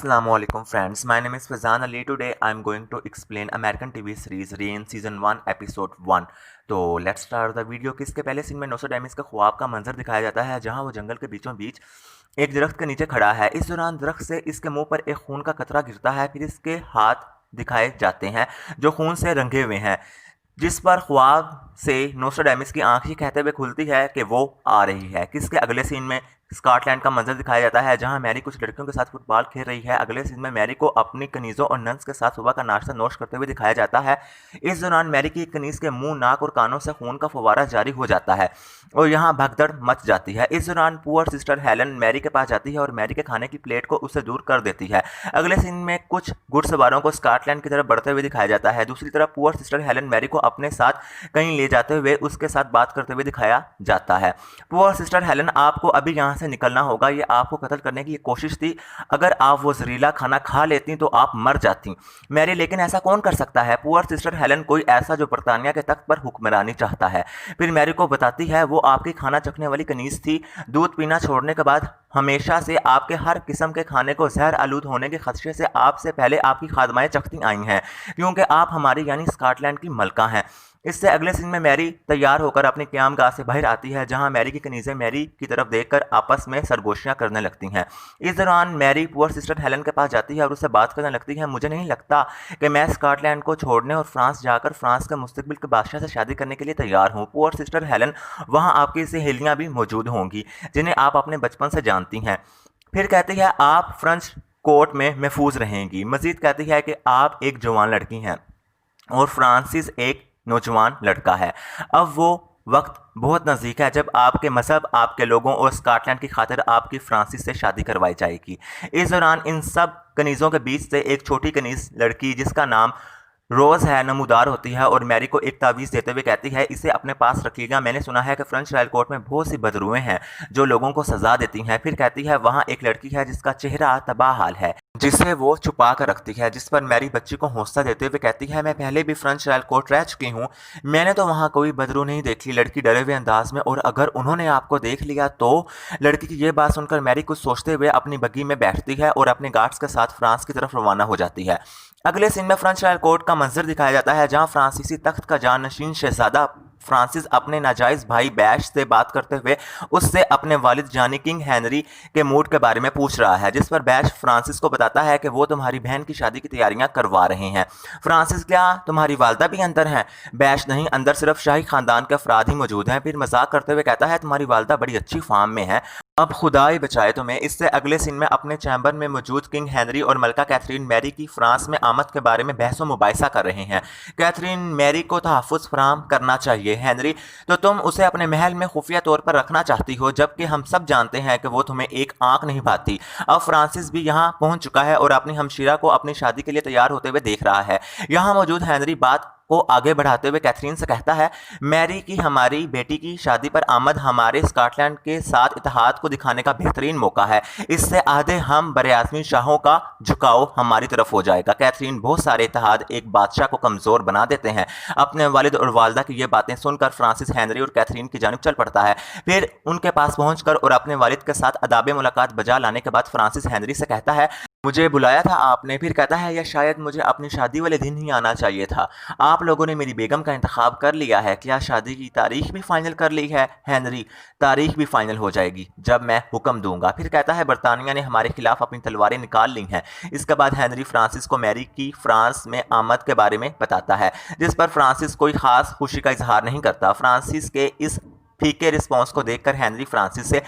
Assalamualaikum friends, my name is Fazan Ali. Today I am going to explain American TV series Rain Season 1 Episode 1. तो let's start the video. कि इसके पहले scene में Nostradamus का ख्वाब का मंजर दिखाया जाता है, जहां वो जंगल के बीचों बीच एक दरख्त के नीचे खड़ा है। इस दौरान दरख्त से इसके मुंह पर एक खून का कतरा गिरता है, फिर इसके हाथ दिखाए जाते हैं जो खून से रंगे हुए हैं, जिस पर ख्वाब से नोस्ट्राडामस की आंख ये कहते हुए खुलती है कि वो आ रही है। किसके अगले सीन में स्कॉटलैंड का मंजर दिखाया जाता है, जहां मैरी कुछ लड़कियों के साथ फुटबॉल खेल रही है। अगले सीन में मैरी को अपनी कनीज़ों और नन्स के साथ सुबह का नाश्ता नोश करते हुए दिखाया जाता है। इस दौरान मैरी की कनीज़ के मुंह, नाक और कानों से खून का फव्वारा जारी हो जाता है और यहां भगदड़ मच जाती है। इस दौरान पुअर सिस्टर हेलन मैरी के पास जाती है और मैरी के खाने की प्लेट को उससे दूर कर देती है। अगले सीन में कुछ घुड़सवारों को स्कॉटलैंड की तरफ बढ़ते हुए दिखाया जाता है। दूसरी तरफ पुअर सिस्टर हेलन मैरी को अपने साथ कहीं ले जाते हुए उसके साथ बात करते हुए दिखाया जाता है। पुअर सिस्टर हेलन, आपको अभी यहाँ से निकलना होगा, ये आपको कत्ल करने की कोशिश थी। अगर आप वो जहरीला खाना खा लेती तो आप मर जाती मैरी, लेकिन ऐसा कौन कर सकता है। पुअर सिस्टर हेलन कोई ऐसा जो बरतानिया के तख्त पर हुक्मरानी चाहता है। फिर मैरी को बताती है वो आपकी खाना चखने वाली कनीज थी। दूध पीना छोड़ने के बाद हमेशा से आपके हर किस्म के खाने को जहर आलूद होने के खदशे से आपसे पहले आपकी खादमाएं चखती आई हैं, क्योंकि आप हमारी यानी स्कॉटलैंड की मलका हैं। इससे अगले सीन में मैरी तैयार होकर अपनी क्याम गाह से बाहर आती है, जहां मैरी की कनीज़ें मैरी की तरफ देखकर आपस में सरगोशियां करने लगती हैं। इस दौरान मैरी पुअर सिस्टर हेलन के पास जाती है और उससे बात करने लगती है। मुझे नहीं लगता कि मैं स्कॉटलैंड को छोड़ने और फ्रांस जाकर फ्रांस के मुस्तकबिल के बादशाह से शादी करने के लिए तैयार हूँ। पुअर सिस्टर हेलन, वहाँ आपकी सहेलियाँ भी मौजूद होंगी जिन्हें आप अपने बचपन से जानती हैं। फिर कहती है आप फ्रेंच कोर्ट में महफूज रहेंगी। मजीद कहती है कि आप एक जवान लड़की हैं और फ्रांसिस एक नौजवान लड़का है। अब वो वक्त बहुत नज़दीक है जब आपके मजहब, आपके लोगों और स्कॉटलैंड की खातिर आपकी फ्रांसिस से शादी करवाई जाएगी। इस दौरान इन सब कनीज़ों के बीच से एक छोटी कनीज़ लड़की जिसका नाम रोज़ है नमूदार होती है और मैरी को एक तावीज़ देते हुए कहती है इसे अपने पास रखिएगा। मैंने सुना है कि फ्रेंच रॉयल कोर्ट में बहुत सी बदरुएं हैं जो लोगों को सजा देती हैं। फिर कहती है वहाँ एक लड़की है जिसका चेहरा तबाह हाल है, जिसे वो छुपा कर रखती है। जिस पर मैरी बच्ची को हौसला देते हुए कहती है मैं पहले भी फ्रेंच रॉयल कोर्ट रह चुकी हूँ, मैंने तो वहाँ कोई बदरू नहीं देखी। लड़की डरे हुए अंदाज में, और अगर उन्होंने आपको देख लिया तो। लड़की की ये बात सुनकर मैरी कुछ सोचते हुए अपनी बग्गी में बैठती है और अपने गार्ड्स के साथ फ्रांस की तरफ रवाना हो जाती है। अगले सीन में फ्रेंच रॉयल कोर्ट का मंजर दिखाया जाता है, जहाँ फ्रांसीसी तख्त का जानशीन शहजादा फ्रांसिस अपने नाजायज़ भाई बैश से बात करते हुए उससे अपने वालिद जानी किंग हेनरी के मूड के बारे में पूछ रहा है। जिस पर बैश फ्रांसिस को बताता है कि वो तुम्हारी बहन की शादी की तैयारियां करवा रहे हैं। फ्रांसिस, क्या तुम्हारी वालदा भी अंदर हैं। बैश, नहीं, अंदर सिर्फ शाही खानदान के अफराद ही मौजूद हैं। फिर मजाक करते हुए कहता है तुम्हारी वालदा बड़ी अच्छी फार्म में है, अब खुदा ही बचाए तुम्हें। इससे अगले सीन में अपने चैम्बर में मौजूद किंग हेनरी और मलका कैथरीन मैरी की फ्रांस में आमद के बारे में बहस व मुबाहिसा कर रहे हैं। कैथरीन, मैरी को तहफ़्फ़ुज़ फराहम करना चाहिए। हेनरी, तो तुम उसे अपने महल में खुफिया तौर पर रखना चाहती हो, जबकि हम सब जानते हैं कि वो तुम्हें एक आंख नहीं भाती। अब फ्रांसिस भी यहाँ पहुँच चुका है और अपनी हमशीरा को अपनी शादी के लिए तैयार होते हुए देख रहा है। यहाँ मौजूद हेनरी बात को आगे बढ़ाते हुए कैथरीन से कहता है मैरी की हमारी बेटी की शादी पर आमद हमारे स्कॉटलैंड के साथ इत्तेहाद को दिखाने का बेहतरीन मौका है। इससे आधे हम बरआज़मी शाहों का झुकाव हमारी तरफ हो जाएगा। कैथरीन, बहुत सारे इत्तेहाद एक बादशाह को कमज़ोर बना देते हैं। अपने वालिद और वालदा की ये बातें सुनकर फ्रांसिस हेनरी और कैथरीन की जानिब चल पड़ता है। फिर उनके पास पहुंचकर और अपने वालिद के साथ अदाब मुलाकात बजा लाने के बाद फ्रांसिस हेनरी से कहता है मुझे बुलाया था आपने। फिर कहता है या शायद मुझे अपनी शादी वाले दिन ही आना चाहिए था। आप लोगों ने मेरी बेगम का इंतखाब कर लिया है। क्या शादी की तारीख भी फाइनल कर ली है। हेनरी, तारीख भी फाइनल हो जाएगी जब मैं हुक्म दूंगा। फिर कहता है बरतानिया ने हमारे खिलाफ अपनी तलवारें निकाल ली हैं। इसके बाद हेनरी फ्रांसिस को मैरी की फ्रांस में आमद के बारे में बताता है, जिस पर फ्रांसिस कोई खास खुशी का इजहार नहीं करता। फ्रांसिस के इस फीके रिस्पॉन्स को देखकर हेनरी फ्रांसिस से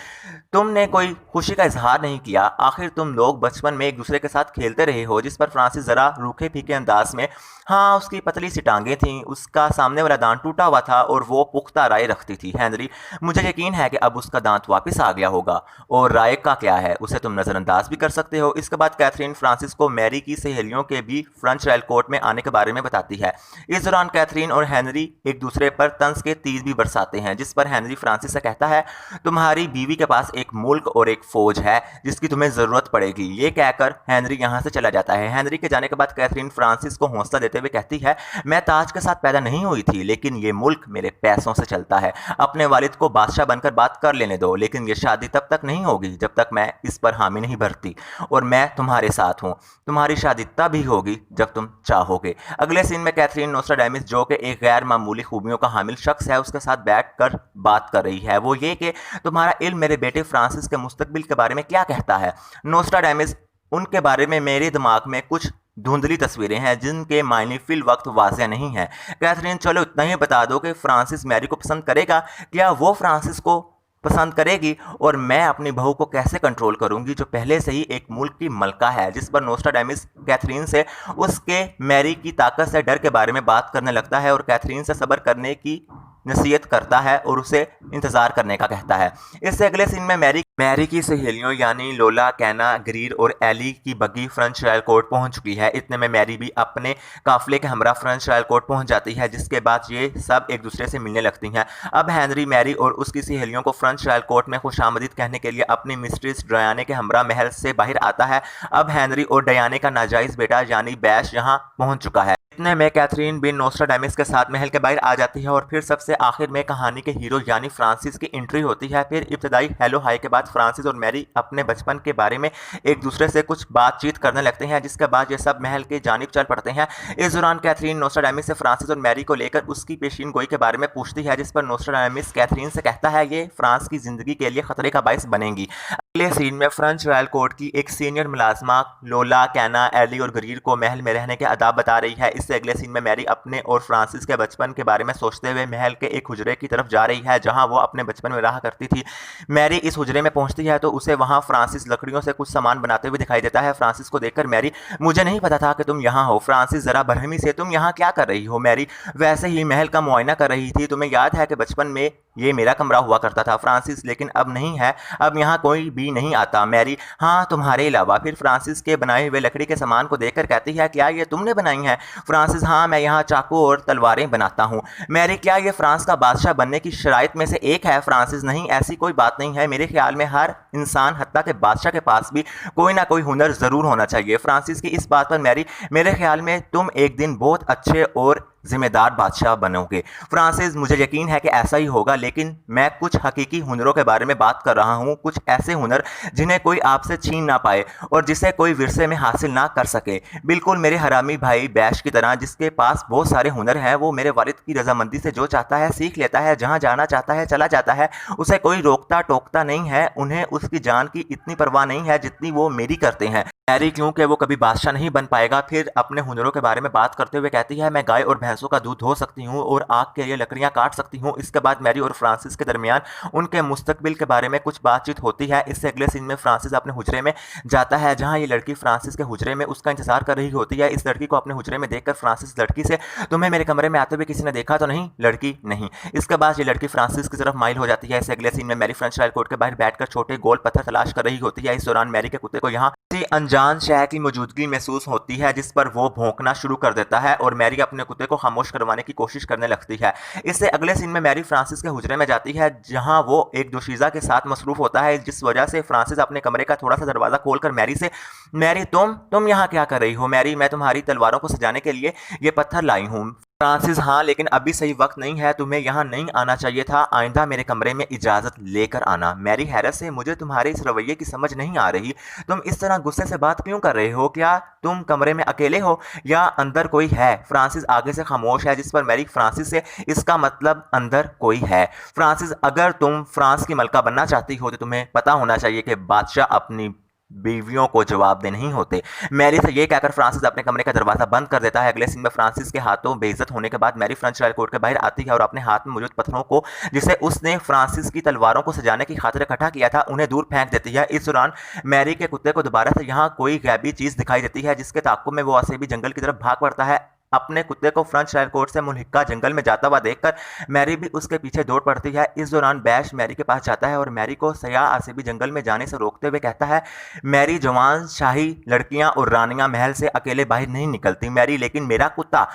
तुमने कोई खुशी का इजहार नहीं किया, आखिर तुम लोग बचपन में एक दूसरे के साथ खेलते रहे हो। जिस पर फ्रांसिस ज़रा रूखे फीके अंदाज में, हाँ, उसकी पतली सी टांगें थीं, उसका सामने वाला दांत टूटा हुआ था और वो पुख्ता राय रखती थी। हेनरी, मुझे यकीन है कि अब उसका दांत वापस आ गया होगा, और राय का क्या है, उसे तुम नज़रअंदाज भी कर सकते हो। इसके बाद कैथरीन फ्रांसिस को मैरी की सहेलियों के भी फ्रेंच रॉयल कोर्ट में आने के बारे में बताती है। इस दौरान कैथरीन और हेनरी एक दूसरे पर तंज के तीर भी बरसाते हैं, जिस पर हेनरी हेनरी फ्रांसिस से कहता है, तुम्हारी बीवी के पास एक मुल्क और एक फौज है जिसकी तुम्हें जरूरत पड़ेगी। ये कहकर हेनरी यहाँ से चला जाता है। हेनरी के जाने के बाद कैथरीन फ्रांसिस को हौसला देते हुए कहती है, मैं ताज के साथ पैदा नहीं हुई थी, लेकिन ये मुल्क मेरे पैसों से चलता है। अपने वालिद को बादशाह बनकर बात कर लेने दो, लेकिन ये शादी तब तक नहीं होगी जब तक मैं इस पर हामी नहीं भरती, और मैं तुम्हारे साथ हूँ। तुम्हारी शादी तभी होगी जब तुम चाहोगे। अगले सीन में कैथरीन नोस्ट्राडामस, जो कि एक गैर मामूली खूबियों का हामिल शख्स है, उसके साथ बैठकर बात कर रही है। वो ये कि तुम्हारा इल्म मेरे बेटे फ्रांसिस के मुस्तकबिल के बारे में क्या कहता है। नोस्ट्राडामस, उनके बारे में मेरे दिमाग में कुछ धुंधली तस्वीरें हैं जिनके मायने फिल वक्त वाज़ेह नहीं है। कैथरीन, चलो इतना ही बता दो कि फ्रांसिस मैरी को पसंद करेगा, क्या वो फ्रांसिस को पसंद करेगी, और मैं अपनी बहू को कैसे कंट्रोल करूंगी जो पहले से ही एक मुल्क की मलका है। जिस पर नोस्ट्राडामस कैथरीन से उसके मैरी की ताकत से डर के बारे में बात करने लगता है और कैथरीन से सब्र करने की नसीहत करता है और उसे इंतजार करने का कहता है। इससे अगले सीन में मैरी की सहेलियों यानी लोला, कैना, ग्रीर और एली की बग्गी फ्रेंच रॉयल कोर्ट पहुंच चुकी है। इतने में मैरी भी अपने काफिले के हमरा फ्रेंच रॉयल कोर्ट पहुंच जाती है, जिसके बाद ये सब एक दूसरे से मिलने लगती हैं। अब हेनरी मैरी और उसकी सहेलियों को फ्रेंच रॉयल कोर्ट में खुशामदीद कहने के लिए अपनी मिस्ट्रेस डयाने के हमरा महल से बाहर आता है। अब हेनरी और डयाने का नाजायज बेटा यानी बैश यहाँ पहुंच चुका है। इतने में कैथरीन बिन नोस्ट्राडामस के साथ महल के बाहर आ जाती है और फिर सबसे आखिर में कहानी के हीरो यानी फ्रांसिस की एंट्री होती है। फिर इब्तदाई हेलो हाय के बाद फ्रांसिस और मैरी अपने बचपन के बारे में एक दूसरे से कुछ बातचीत करने लगते हैं, जिसके बाद ये सब महल के जानिब चल पड़ते हैं। इस दौरान कैथरीन नोस्ट्राडामस से फ्रांसिस और मैरी को लेकर उसकी पेशीन गोई के बारे में पूछती है, जिस पर नोस्ट्राडामस कैथरीन से कहता है ये फ्रांस की जिंदगी के लिए खतरे का बायस बनेंगी। अगले सीन में फ्रेंच रॉयल कोर्ट की एक सीनियर मुलाजमा लोला, कैना, एली और ग्रीर को महल में रहने के आदाब बता रही है। इससे अगले सीन में मैरी अपने और फ्रांसिस के बचपन के बारे में सोचते हुए महल के एक हुजरे की तरफ जा रही है जहां वो अपने बचपन में रहा करती थी। मैरी इस हुजरे में पहुंचती है तो उसे वहां फ्रांसिस लकड़ियों से कुछ सामान बनाते हुए दिखाई देता है। फ्रांसिस को देखकर मैरी, मुझे नहीं पता था कि तुम यहाँ हो। फ्रांसिस, जरा बरहमी से, तुम यहाँ क्या कर रही हो। मैरी, वैसे ही महल का मुआयना कर रही थी। तुम्हें याद है कि बचपन में ये मेरा कमरा हुआ करता था। फ्रांसिस, लेकिन अब नहीं है, अब यहाँ कोई भी नहीं आता। मैरी, हाँ, तुम्हारे अलावा। फिर फ्रांसिस के बनाए हुए लकड़ी के सामान को देखकर कहती है, क्या ये तुमने बनाई है। फ्रांसिस, हाँ, मैं यहाँ चाकू और तलवारें बनाता हूँ। मैरी, क्या ये फ्रांस का बादशाह बनने की शराइत में से एक है। फ्रांसिस, नहीं, ऐसी कोई बात नहीं है। मेरे ख्याल में हर इंसान, हत्ता के बादशाह के पास भी कोई ना कोई हुनर जरूर होना चाहिए। फ्रांसिस की इस बात पर मैरी, मेरे ख्याल में तुम एक दिन बहुत अच्छे और जिम्मेदार बादशाह बनोगे। फ्रांसिस, मुझे यकीन है कि ऐसा ही होगा, लेकिन मैं कुछ हकीकी हुनरों के बारे में बात कर रहा हूँ, कुछ ऐसे हुनर जिन्हें कोई आपसे छीन ना पाए और जिसे कोई विरसे में हासिल ना कर सके। बिल्कुल मेरे हरामी भाई बैश की तरह, जिसके पास बहुत सारे हुनर हैं। वो मेरे वालिद की रजामंदी से जो चाहता है सीख लेता है, जहाँ जाना चाहता है चला जाता है, उसे कोई रोकता टोकता नहीं है। उन्हें उसकी जान की इतनी परवाह नहीं है जितनी वो मेरी करते हैं। मैरी, क्योंकि वो कभी बादशाह नहीं बन पाएगा। फिर अपने हुनरों के बारे में बात करते हुए कहती है, मैं गाय और भैंसों का दूध धो सकती हूँ और आग के लिए लकड़ियाँ काट सकती हूँ। इसके बाद मैरी और फ्रांसिस के दरमियान उनके मुस्तकबिल के बारे में कुछ बातचीत होती है। इससे अगले सीन में फ्रांसिस अपने हुजरे में जाता है जहाँ ये लड़की फ्रांसिस के हुजरे में उसका इंतजार कर रही होती है। इस लड़की को अपने हुजरे में देखकर फ्रांसिस लड़की से, तुम्हें मेरे कमरे में आते हुए किसी ने देखा तो नहीं। लड़की, नहीं। इसके बाद ये लड़की फ्रांसिस की तरफ माइल हो जाती है। इससे अगले सीन में मैरी फ्रेंच रॉयल कोर्ट के बाहर बैठकर छोटे गोल पत्थर तलाश कर रही होती है। इस दौरान मैरी के कुत्ते को यहाँ अनजान शहर की मौजूदगी महसूस होती है, जिस पर वो भौंकना शुरू कर देता है और मैरी अपने कुत्ते को खामोश करवाने की कोशिश करने लगती है। इससे अगले सीन में मैरी फ्रांसिस के हुजरे में जाती है जहां वो एक दोशीज़ा के साथ मसरूफ होता है, जिस वजह से फ्रांसिस अपने कमरे का थोड़ा सा दरवाजा खोलकर मैरी से, मैरी, तुम यहाँ क्या कर रही हो। मैरी, मैं तुम्हारी तलवारों को सजाने के लिए ये पत्थर लाई हूँ। फ्रांसिस, हाँ, लेकिन अभी सही वक्त नहीं है, तुम्हें यहाँ नहीं आना चाहिए था। आइंदा मेरे कमरे में इजाजत लेकर आना। मैरी हैरत से, मुझे तुम्हारे इस रवैये की समझ नहीं आ रही। तुम इस तरह गुस्से से बात क्यों कर रहे हो। क्या तुम कमरे में अकेले हो या अंदर कोई है। फ्रांसिस आगे से खामोश है, जिस पर मैरी फ्रांसिस से, इसका मतलब अंदर कोई है। फ्रांसिस, अगर तुम फ्रांस की मलका बनना चाहती हो तो तुम्हें पता होना चाहिए कि बादशाह अपनी बीवियों को जवाब दे नहीं होते। मैरी से ये कहकर फ्रांसिस अपने कमरे का दरवाजा बंद कर देता है। अगले सीन में फ्रांसिस के हाथों बेइज्जत होने के बाद मैरी फ्रेंच रॉयल कोर्ट के बाहर आती है और अपने हाथ में मौजूद पत्थरों को, जिसे उसने फ्रांसिस की तलवारों को सजाने की खातिर इकट्ठा किया था, उन्हें दूर फेंक देती है। इस दौरान मैरी के कुत्ते को दोबारा से यहाँ कोई गैबी चीज दिखाई देती है, जिसके ताक़ुब में वो असेबी जंगल की तरफ भाग पड़ता है। अपने कुत्ते को फ्रेंच एयरपोर्ट से मुल्हिका जंगल में जाता हुआ देखकर मैरी भी उसके पीछे दौड़ पड़ती है। इस दौरान बैश मैरी के पास जाता है और मैरी को सयाह आसिफी जंगल में जाने से रोकते हुए कहता है, मैरी जवान शाही लड़कियां और रानियां महल से अकेले बाहर नहीं निकलती मैरी, लेकिन मेरा कुत्ता।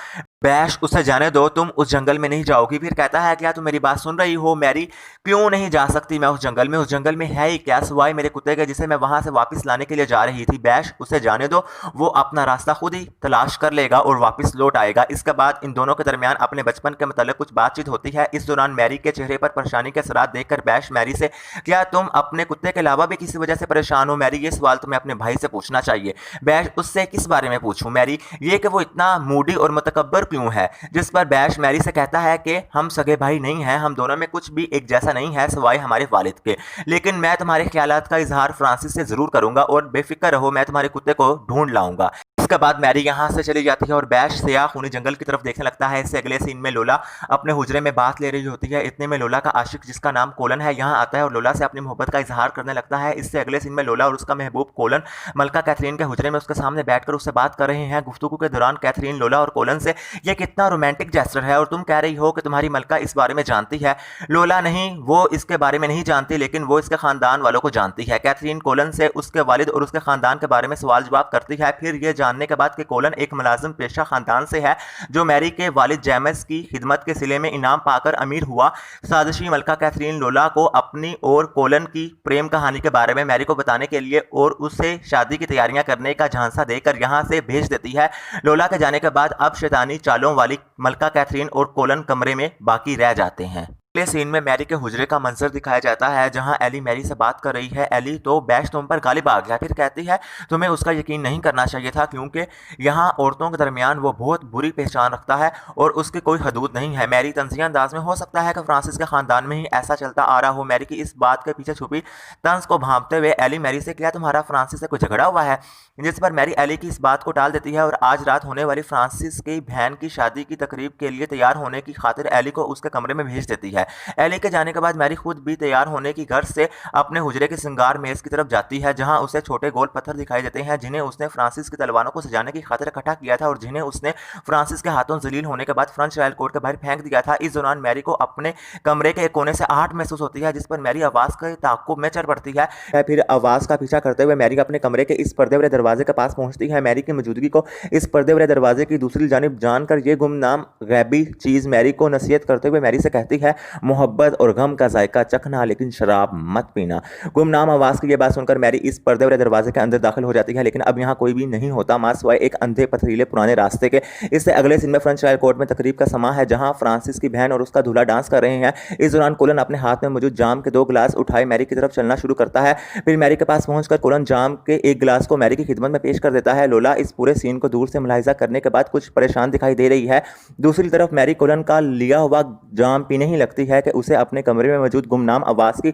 बैश, उसे जाने दो, तुम उस जंगल में नहीं जाओगी। फिर कहता है, क्या तुम मेरी बात सुन रही हो मैरी? क्यों नहीं जा सकती मैं उस जंगल में? उस जंगल में है ही क्या सिवाय मेरे कुत्ते के जिसे मैं वहां से वापस लाने के लिए जा रही थी। बैश, उसे जाने दो, वो अपना रास्ता खुद ही तलाश कर लेगा और वापस लौट आएगा। इसके बाद इन दोनों के दरमियान अपने बचपन के मतलब कुछ बातचीत होती है। इस दौरान मैरी के चेहरे पर परेशानी के असरात देखकर बैश मैरी से, क्या तुम अपने कुत्ते के अलावा भी किसी वजह से परेशान हो मैरी? ये सवाल तुम्हें अपने भाई से पूछना चाहिए। बैश, उससे किस बारे में पूछूं मैरी? ये कि वो इतना मूडी और मुतकब्बर क्यों है? जिस पर बैश मैरी से कहता है कि हम सगे भाई नहीं हैं, हम दोनों में कुछ भी एक जैसा नहीं है सिवाय हमारे वालिद के, लेकिन मैं तुम्हारे ख्यालात का इजहार फ्रांसिस से जरूर करूंगा और बेफिक्र रहो, मैं तुम्हारे कुत्ते को ढूंढ लाऊंगा। इसके बाद मैरी यहाँ से चली जाती है और बैश सयाह खूनी जंगल की तरफ देखने लगता है। इससे अगले सीन में लोला अपने हुजरे में बात ले रही होती है। इतने में लोला का आशिक जिसका नाम कोलन है यहाँ आता है और लोला से अपनी मोहब्बत का इजहार करने लगता है। इससे अगले सीन में लोला और उसका महबूब कोलन मलका कैथरीन के हुजरे में उसके सामने बैठकर उससे बात कर रहे हैं। गुफ्तगू के दौरान कैथरीन लोला और कोलन से, ये कितना रोमांटिक जेस्चर है और तुम कह रही हो कि तुम्हारी मलका इस बारे में जानती है। लोला, नहीं, वो इसके बारे में नहीं जानती, लेकिन वो इसके खानदान वालों को जानती है। कैथरीन कोलन से उसके वालिद और उसके खानदान के बारे में सवाल जवाब करती है। फिर यह जानने के बाद कि कोलन एक मुलाजिम पेशा खानदान से है जो मैरी के वालिद जेम्स की खिदमत के सिले में इनाम पाकर अमीर हुआ। साजिशी मलका कैथरीन लोला को अपनी और कोलन की प्रेम कहानी के बारे में मैरी को बताने के लिए और उससे शादी की तैयारियां करने का झांसा देकर यहां से भेज देती है। लोला के जाने के बाद अब शैतानी चालों वाली मलका कैथरीन और कोलन कमरे में बाकी रह जाते हैं। अगले सीन में मैरी के हुजरे का मंजर दिखाया जाता है जहां एली मैरी से बात कर रही है। एली, तो बैश तुम पर गालिब आ गया। फिर कहती है, तुम्हें उसका यकीन नहीं करना चाहिए था क्योंकि यहाँ औरतों के दरमियान वो बहुत बुरी पहचान रखता है और उसकी कोई हदूद नहीं है। मैरी तंजिया अंदाज में, हो सकता है कि फ्रांसिस के खानदान में ही ऐसा चलता आ रहा हो। मैरी की इस बात के पीछे छुपी तंज को भांपते हुए एली मैरी से, क्या तुम्हारा फ्रांसिस से कोई झगड़ा हुआ है? जिस पर मैरी एली की इस बात को टाल देती है और आज रात होने वाली फ्रांसिस की बहन की शादी की तकरीब के लिए तैयार होने की खातिर एली को उसके कमरे में भेज देती है। एली के जाने के बाद मैरी खुद भी तैयार होने की गर्ज से अपने हुजरे के श्रृंगार मेज की तरफ जाती है जहां उसे छोटे गोल पत्थर दिखाई देते हैं जिन्हें उसने फ्रांसिस की तलवारों को सजाने की खातिर इकट्ठा किया था और जिन्हें उसने फ्रांसिस के हाथों जलील होने के बाद फ्रेंच रॉयल कोर्ट के बाहर फेंक दिया था। इस दौरान मैरी को अपने कमरे के एक कोने से आहट महसूस होती है जिस पर मैरी आवाज के ताक़ुब में चढ़ पड़ती है। फिर आवाज का पीछा करते हुए मैरी अपने कमरे के इस पर्दे वाले दरवाजे के पास पहुंचती है। मैरी की मौजूदगी को इस पर्दे वाले दरवाजे की दूसरी जानिब जानकर ये गुमनाम गैबी चीज मैरी को नसीहत करते हुए मैरी से कहती है, मोहब्बत और गम का जायका चखना लेकिन शराब मत पीना। गुमनाम आवाज की यह बात सुनकर मैरी इस पर्दे वाले दरवाजे के अंदर दाखिल हो जाती है, लेकिन अब यहाँ कोई भी नहीं होता मां सिवाय एक अंधे पथरीले पुराने रास्ते के। इससे अगले सीन में फ्रेंच रॉयल कोर्ट में तकरीब का समा है जहां फ्रांसिस की बहन और उसका दूल्हा डांस कर रहे हैं। इस दौरान कोलन अपने हाथ में मौजूद जाम के 2 गिलास उठाए मैरी की तरफ चलना शुरू करता है। फिर मैरी के पास पहुंचकर कोलन जाम के एक गिलास को मैरी की खिदमत में पेश कर देता है। लोला इस पूरे सीन को दूर से मुलाहिजा करने के बाद कुछ परेशान दिखाई दे रही है। दूसरी तरफ मैरी कोलन का लिया हुआ जाम पीने ही लगती है कि उसे अपने कमरे में मौजूद गुमनाम आवाज की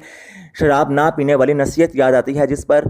शराब ना पीने वाली नसीहत याद आती है जिस पर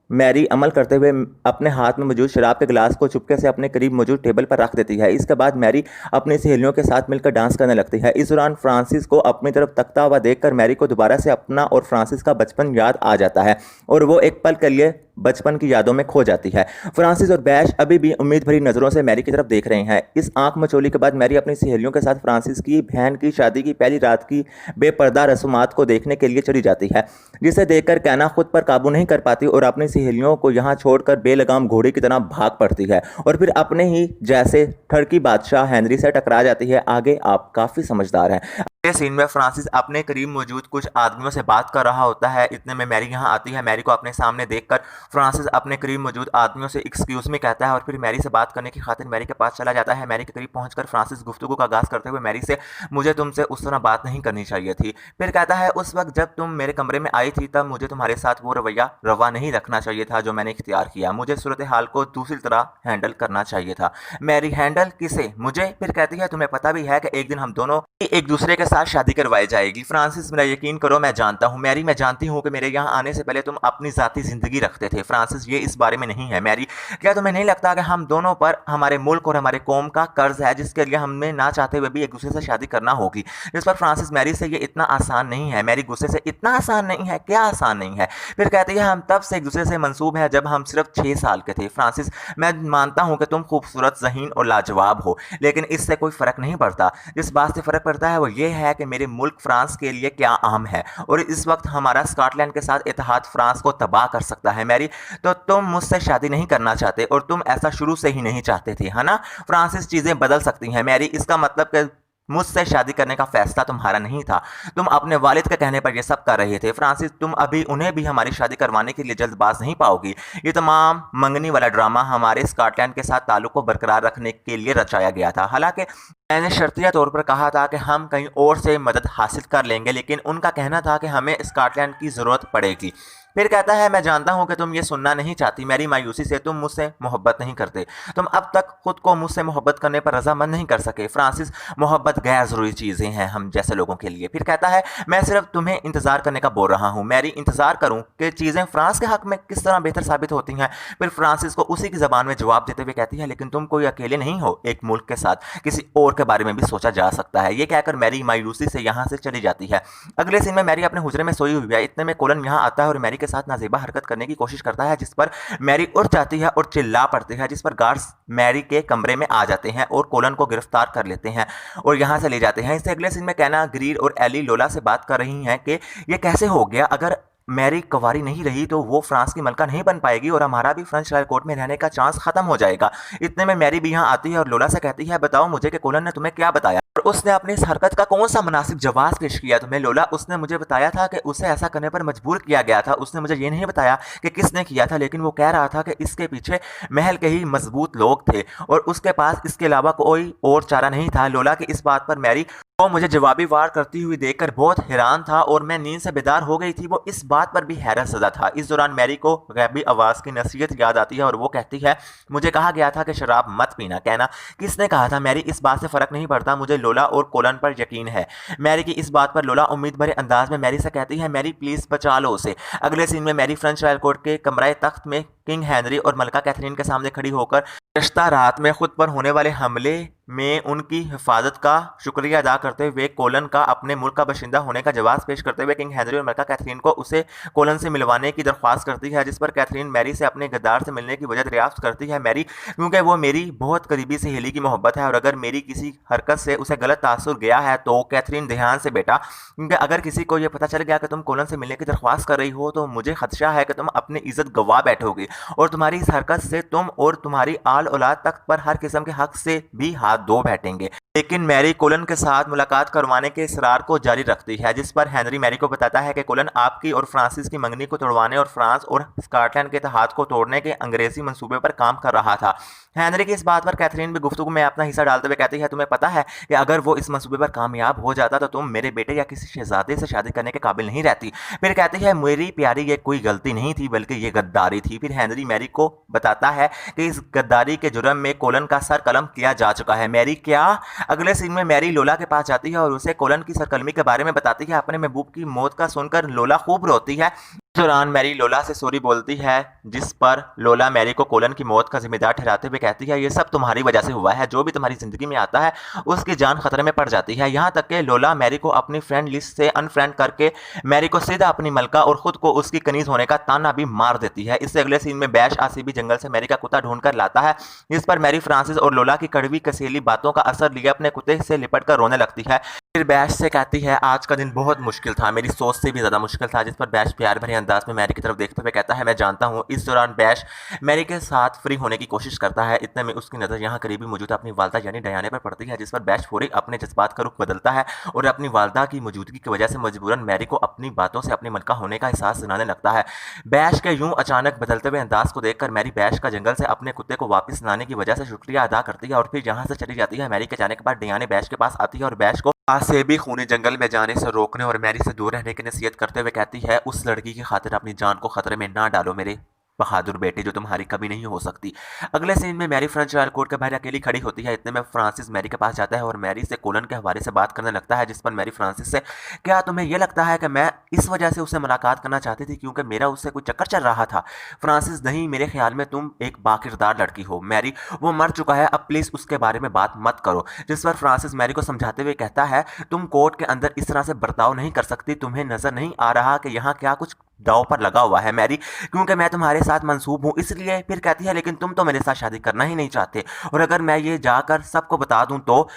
मैरी अमल करते हुए अपने हाथ में मौजूद शराब के गिलास को चुपके से अपने करीब मौजूद टेबल पर रख देती है। इसके बाद मैरी अपनी सहेलियों के साथ मिलकर डांस करने लगती है। इस दौरान फ्रांसिस को अपनी तरफ तकता हुआ देखकर मैरी को दोबारा से अपना और फ्रांसिस का बचपन याद आ जाता है और वो एक पल के लिए बचपन की यादों में खो जाती है। फ्रांसिस और बैश अभी भी उम्मीद भरी नजरों से मैरी की तरफ देख रहे हैं। इस आंख मचोली के बाद मैरी अपनी सहेलियों के साथ फ्रांसिस की बहन की शादी की पहली रात की बेपर्दा रस्मात को देखने के लिए चली जाती है, जिसे देखकर कैना खुद पर काबू नहीं कर पाती और अपनी सहेलियों को यहाँ छोड़कर बेलगाम घोड़े की तरह भाग पड़ती है और फिर अपने ही जैसे ठरकी बादशाह हेनरी से टकरा जाती है। आगे आप काफी समझदार हैं। अगले सीन में फ्रांसिस अपने करीब मौजूद कुछ आदमियों से बात कर रहा होता है। इतने में मैरी यहाँ आती है। मैरी को अपने सामने देखकर फ्रांसिस अपने करीब मौजूद आदमियों से एक्सक्यूज मी कहता है और फिर मैरी से बात करने की खातिर मैरी के पास चला जाता है। मैरी के करीब पहुंचकर फ्रांसिस गुफ्तगू का आगाज करते हुए मैरी से, मुझे तुमसे उस तरह बात नहीं करनी चाहिए थी। फिर कहता है, उस वक्त जब तुम मेरे कमरे में आई थी तब मुझे तुम्हारे साथ वो रवैया रवा नहीं रखना चाहिए था जो मैंने इख्तियार किया। मुझे सूरत हाल को दूसरी तरह हैंडल करना चाहिए था। मैरी, हैंडल किसे? मुझे? फिर कहती है, तुम्हें पता भी है कि एक दिन हम दोनों एक दूसरे के साथ शादी करवाई जाएगी। फ्रांसिस, मेरा यकीन करो, मैं जानता हूँ। मैरी, मैं जानती हूँ कि मेरे यहाँ आने से पहले तुम अपनी जाती जिंदगी रखते थे। थे। फ्रांसिस ये इस बारे में नहीं है। मैरी, क्या तुम्हें नहीं लगता कि हम दोनों पर हमारे मुल्क और हमारे कौम का कर्ज है जिसके लिए हमें ना चाहते हुए भी एक दूसरे से शादी करना होगी? जिस पर फ्रांसिस मैरी से ये इतना आसान नहीं है। मैरी गुस्से से, इतना आसान नहीं है? क्या आसान नहीं है? फिर कहती है हम तब से एक दूसरे से मंसूब है जब हम सिर्फ 6 साल के थे। फ्रांसिस, मैं मानता हूं कि तुम खूबसूरत, ज़हीन और लाजवाब हो, लेकिन इससे कोई फर्क नहीं पड़ता। जिस बात से फर्क पड़ता है वो ये है कि मेरे मुल्क फ्रांस के लिए क्या अहम है, और इस वक्त हमारा स्कॉटलैंड के साथ इत्तेहाद फ्रांस को तबाह कर सकता है। मैरी, तो तुम मुझसे शादी नहीं करना चाहते, और तुम ऐसा शुरू से ही नहीं चाहते थे, है ना? फ्रांसिस, चीजें बदल सकती हैं मैरी, इसका मतलब कि मुझसे शादी करने का फैसला तुम्हारा नहीं था। तुम अपने वालिद के कहने पर यह सब कर रहे थे। फ्रांसिस, तुम अभी उन्हें भी हमारी शादी करवाने के लिए जल्दबाज नहीं पाओगी। ये तमाम मंगनी वाला ड्रामा हमारे स्कॉटलैंड के साथ ताल्लुक को बरकरार रखने के लिए रचाया गया था। हालांकि मैंने शर्तिया तौर पर कहा था कि हम कहीं और से मदद हासिल कर लेंगे, लेकिन उनका कहना था कि हमें स्कॉटलैंड की ज़रूरत पड़ेगी। फिर कहता है मैं जानता हूं कि तुम ये सुनना नहीं चाहती। मेरी मायूसी से, तुम मुझसे मोहब्बत नहीं करते। तुम अब तक खुद को मुझसे मोहब्बत करने पर रजामंद नहीं कर सके। फ्रांसिस, मोहब्बत गैर ज़रूरी चीज़ें हैं हम जैसे लोगों के लिए। फिर कहता है मैं सिर्फ तुम्हें इंतज़ार करने का बोल रहा हूँ। मैरी, इंतज़ार करूँ कि चीज़ें फ्रांस के हक में किस तरह बेहतर साबित होती हैं? फिर फ्रांसिस को उसी की ज़बान में जवाब देते हुए कहती है लेकिन तुम कोई अकेले नहीं हो, एक मुल्क के साथ किसी और के बारे में भी सोचा जा सकता है। ये कहकर मैरी मायूसी से यहाँ से चली जाती है। अगले सीन में मैरी अपने हुजरे में सोई हुई है। इतने में कोलन यहाँ आता है और मैरी के साथ नाजेबा हरकत करने की कोशिश करता है, जिस पर मैरी उठ जाती है और चिल्ला पड़ती है, जिस पर गार्ड्स मैरी के कमरे में आ जाते हैं और कोलन को गिरफ्तार कर लेते हैं और यहाँ से ले जाते हैं। इससे अगले सीन में कैना, ग्रीर और एली लोला से बात कर रही हैं कि ये कैसे हो गया, अगर मैरी कुंवारी नहीं रही तो वो फ्रांस की मलका नहीं बन पाएगी और हमारा भी फ्रेंच रॉयल कोर्ट में रहने का चांस खत्म हो जाएगा। इतने में मैरी भी यहाँ आती है और लोला से कहती है बताओ मुझे कि कोलन ने तुम्हें क्या बताया और उसने अपनी इस हरकत का कौन सा मुनासिब जवाब पेश किया तुम्हें? लोला, उसने मुझे बताया था कि उसे ऐसा करने पर मजबूर किया गया था। उसने मुझे ये नहीं बताया कि किसने किया था, लेकिन वो कह रहा था कि इसके पीछे महल के ही मजबूत लोग थे और उसके पास इसके अलावा कोई और चारा नहीं था। लोला की इस बात पर मैरी वो मुझे जवाबी वार करती हुई देखकर बहुत हैरान था और मैं नींद से बेदार हो गई थी। वो इस बात पर भी हैरत ज़दा था। इस दौरान मैरी को गैबी आवाज़ की नसीहत याद आती है और वो कहती है मुझे कहा गया था कि शराब मत पीना। कहना, किसने कहा था मैरी? इस बात से फ़र्क नहीं पड़ता, मुझे लोला और कोलन पर यकीन है। मैरी की इस बात पर लोला उम्मीद भरे अंदाज में मैरी से कहती है मैरी प्लीज़ बचा लो उसे। अगले सीन में मैरी फ्रेंच रॉयल कोर्ट के कमराए तख्त में किंग हेनरी और मलका कैथरीन के सामने खड़ी होकर गुज़श्ता रात में खुद पर होने वाले हमले में उनकी हिफाजत का शुक्रिया अदा करते हुए कोलन का अपने मुल्क का बाशिंदा होने का जवाब पेश करते हुए किंग हेनरी और मलका कैथरीन को उसे कोलन से मिलवाने की दरख्वास्त करती है, जिस पर कैथरीन मैरी से अपने गद्दार से मिलने की वजह दरियाफ्त करती है। मैरी, क्योंकि वो मेरी बहुत करीबी सहेली की मोहब्बत है और अगर मेरी किसी हरकत से उसे गलत तासुर गया है तो कैथरीन ध्यान से बेटा, क्योंकि अगर किसी को यह पता चल गया कि तुम कोलन से मिलने की दरख्वास्त कर रही हो तो मुझे खदशा है कि तुम अपनी इज्जत गवा बैठोगी और तुम्हारी इस हरकत से तुम और तुम्हारी आल औलाद तक पर हर किस्म के हक से भी हाथ धो बैठेंगे। लेकिन मैरी कोलन के साथ मुलाकात करवाने के इसरार को जारी रखती है, जिस पर हेनरी मैरी को बताता है कि कोलन आपकी और फ्रांसिस की मंगनी को तोड़वाने और फ्रांस और स्कॉटलैंड के इत्तेहाद को तोड़ने के अंग्रेजी मंसूबे पर काम कर रहा था। हेनरी की इस बात पर कैथरीन भी गुफ्तगू में अपना हिस्सा डालते हुए कहती है तुम्हें पता है कि अगर वो इस मंसूबे पर कामयाब हो जाता तो तुम मेरे बेटे या किसी शहजादे से शादी करने के काबिल नहीं रहती। फिर कहती है मेरी प्यारी ये कोई गलती नहीं थी बल्कि ये गद्दारी थी। फिर हेनरी मैरी को बताता है कि इस गद्दारी के जुर्म में कोलन का सर कलम किया जा चुका है। मैरी, क्या? अगले सीन में मैरी लोला के पास जाती है और उसे कोलन की सरकलमी के बारे में बताती है। अपने महबूब की मौत का सुनकर लोला खूब रोती है। इस दौरान मैरी लोला से सॉरी बोलती है, जिस पर लोला मैरी को कोलन की मौत का जिम्मेदार ठहराते हुए कहती है ये सब तुम्हारी वजह से हुआ है, जो भी तुम्हारी जिंदगी में आता है उसकी जान खतरे में पड़ जाती है। यहाँ तक कि लोला मैरी को अपनी फ्रेंड लिस्ट से अनफ्रेंड करके मैरी को सीधा अपनी मलका और खुद को उसकी कनीज होने का ताना भी मार देती है। इससे अगले सीन में बैश आसिबी जंगल से मैरी का कुत्ता ढूंढ कर लाता है, जिस पर मैरी फ्रांसिस और लोला की कड़वी कसेली बातों का असर लिए अपने कुत्ते से लिपट कर रोने लगती है। फिर बैश से कहती है आज का दिन बहुत मुश्किल था, मेरी सोच से भी ज्यादा मुश्किल था, जिस पर बैश प्यार भरे अंदाज में मैरी की तरफ देखते हुए कहता है मैं जानता हूँ। इस दौरान बैश मैरी के साथ फ्री होने की कोशिश करता है। इतने में उसकी नजर यहाँ करीबी मौजूद अपनी वालदा यानी डयाने पर पड़ती है, जिस पर बैश फौरी अपने जज्बात का रुख बदलता है और अपनी वालदा की मौजूदगी की वजह से मजबूरन मैरी को अपनी बातों से अपनी मलका होने का एहसास दिलाने लगता है। बैश के यूं अचानक बदलते हुए अंदाज को देखकर मैरी बैश का जंगल से अपने कुत्ते को वापस लाने की वजह से शुक्रिया अदा करती है और फिर यहाँ से चली जाती है। मैरी के जाने के बाद डयाने बैश के पास आती है और बैश को से भी खूनी जंगल में जाने से रोकने और मैरी से दूर रहने की नसीहत करते हुए कहती है उस लड़की की खातिर अपनी जान को खतरे में ना डालो मेरे बहादुर बेटे जो तुम्हारी कभी नहीं हो सकती। अगले सीन में मैरी फ्रेंच रॉयल कोर्ट के बाहर अकेली खड़ी होती है। इतने में फ्रांसिस मैरी के पास जाता है और मैरी से कोलन के हवाले से बात करने लगता है, जिस पर मैरी फ्रांसिस से, क्या तुम्हें यह लगता है कि मैं इस वजह से उससे मुलाकात करना चाहती थी क्योंकि मेरा उससे कोई चक्कर चल रहा था? फ्रांसिस, नहीं, मेरे ख्याल में तुम एक बाकिरदार लड़की हो। मैरी, वो मर चुका है, अब प्लीज उसके बारे में बात मत करो। जिस पर फ्रांसिस मैरी को समझाते हुए कहता है, तुम कोर्ट के अंदर इस तरह से बर्ताव नहीं कर सकती। तुम्हें नजर नहीं आ रहा कि यहाँ क्या कुछ दाव पर लगा हुआ है मैरी, क्योंकि मैं तुम्हारे साथ मंसूब हूँ इसलिए। फिर कहती है, लेकिन तुम तो मेरे साथ शादी करना ही नहीं चाहते, और अगर मैं ये जाकर सबको बता दूं तो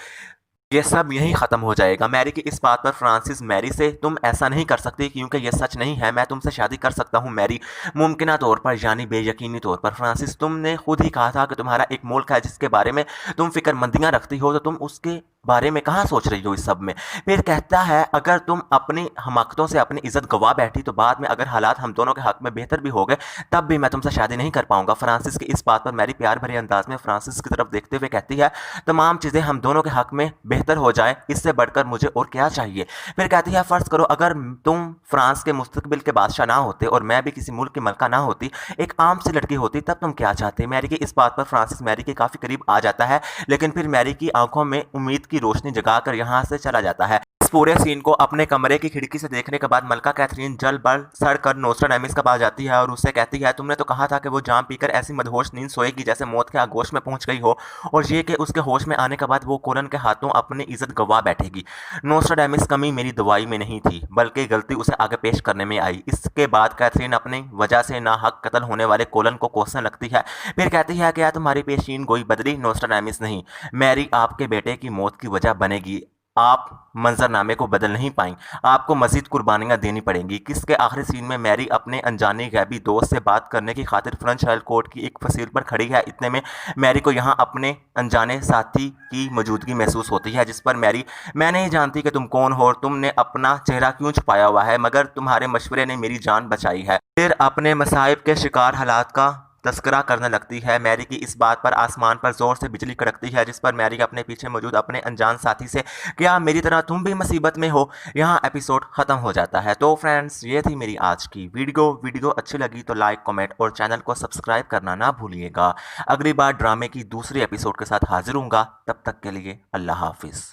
ये सब यहीं खत्म हो जाएगा। मैरी की इस बात पर फ्रांसिस मैरी से, तुम ऐसा नहीं कर सकती क्योंकि ये सच नहीं है, मैं तुमसे शादी कर सकता हूँ मैरी, मुमकिन तौर पर यानी बेयकीनी तौर पर। फ्रांसिस, तुमने खुद ही कहा था कि तुम्हारा एक मुल्क है जिसके बारे में तुम फिक्रमंदियाँ रखती हो, तो तुम उसके बारे में कहाँ सोच रही हो इस सब में? फिर कहता है, अगर तुम अपनी हमाकतों से अपनी इज्जत गवा बैठी तो बाद में अगर हालात हम दोनों के हक में बेहतर भी हो गए तब भी मैं तुमसे शादी नहीं कर पाऊंगा। फ्रांसिस की इस बात पर मैरी प्यार भरे अंदाज में फ्रांसिस की तरफ देखते हुए कहती है, तमाम चीज़ें हम दोनों के हक में बेहतर हो जाए, इससे बढ़कर मुझे और क्या चाहिए? फिर कहती है, फ़र्ज़ करो अगर तुम फ्रांस के मुस्तकबिल के बादशाह ना होते और मैं भी किसी मुल्क की मलका ना होती, एक आम सी लड़की होती, तब तुम क्या चाहते? मैरी की इस बात पर फ्रांसिस मैरी के काफ़ी करीब आ जाता है, लेकिन फिर मैरी की आंखों में उम्मीद की रोशनी जगाकर यहाँ से चला जाता है। इस पूरे सीन को अपने कमरे की खिड़की से देखने के बाद मलका कैथरीन जल बल सड़ कर नोस्ट्राडामस के पास जाती है और उससे कहती है, तुमने तो कहा था कि वो जाम पीकर ऐसी मदहोश नींद सोएगी जैसे मौत के आगोश में पहुंच गई हो, और ये कि उसके होश में आने के बाद वो कोलन के हाथों अपनी इज्जत गवा बैठेगी। नोस्ट्राडामस कमी मेरी दवाई में नहीं थी, बल्कि गलती उसे आगे पेश करने में आई। इसके बाद कैथरीन अपनी वजह से नाहक कत्ल होने वाले कोलन को कोसने लगती है। फिर कहती है, क्या तुम्हारी पेशीन गोई बदली? नोस्ट्राडामस, नहीं, मैरी आपके बेटे की मौत की वजह बनेगी, आप मंजरनामे को बदल नहीं पाई, आपको मजीद कुर्बानियां देनी पड़ेंगी। किसके आखिरी सीन में मैरी अपने अनजाने गैबी दोस्त से बात करने की खातिर फ्रेंच रॉयल कोर्ट की एक फसील पर खड़ी है। इतने में मैरी को यहाँ अपने अनजाने साथी की मौजूदगी महसूस होती है, जिस पर मैरी, मैं नहीं जानती कि तुम कौन हो और तुमने अपना चेहरा क्यों छुपाया हुआ है, मगर तुम्हारे मशवरे ने मेरी जान बचाई है। फिर अपने मसाइब के शिकार हालात का तस्करा करने लगती है। मैरी की इस बात पर आसमान पर जोर से बिजली कड़कती है, जिस पर मैरी अपने पीछे मौजूद अपने अनजान साथी से, क्या मेरी तरह तुम भी मुसीबत में हो? यहाँ एपिसोड खत्म हो जाता है। तो फ्रेंड्स, ये थी मेरी आज की वीडियो अच्छी लगी तो लाइक, कमेंट और चैनल को सब्सक्राइब करना ना भूलिएगा। अगली बार ड्रामे की दूसरी एपिसोड के साथ हाजिर हूँगा, तब तक के लिए अल्लाह हाफिज़।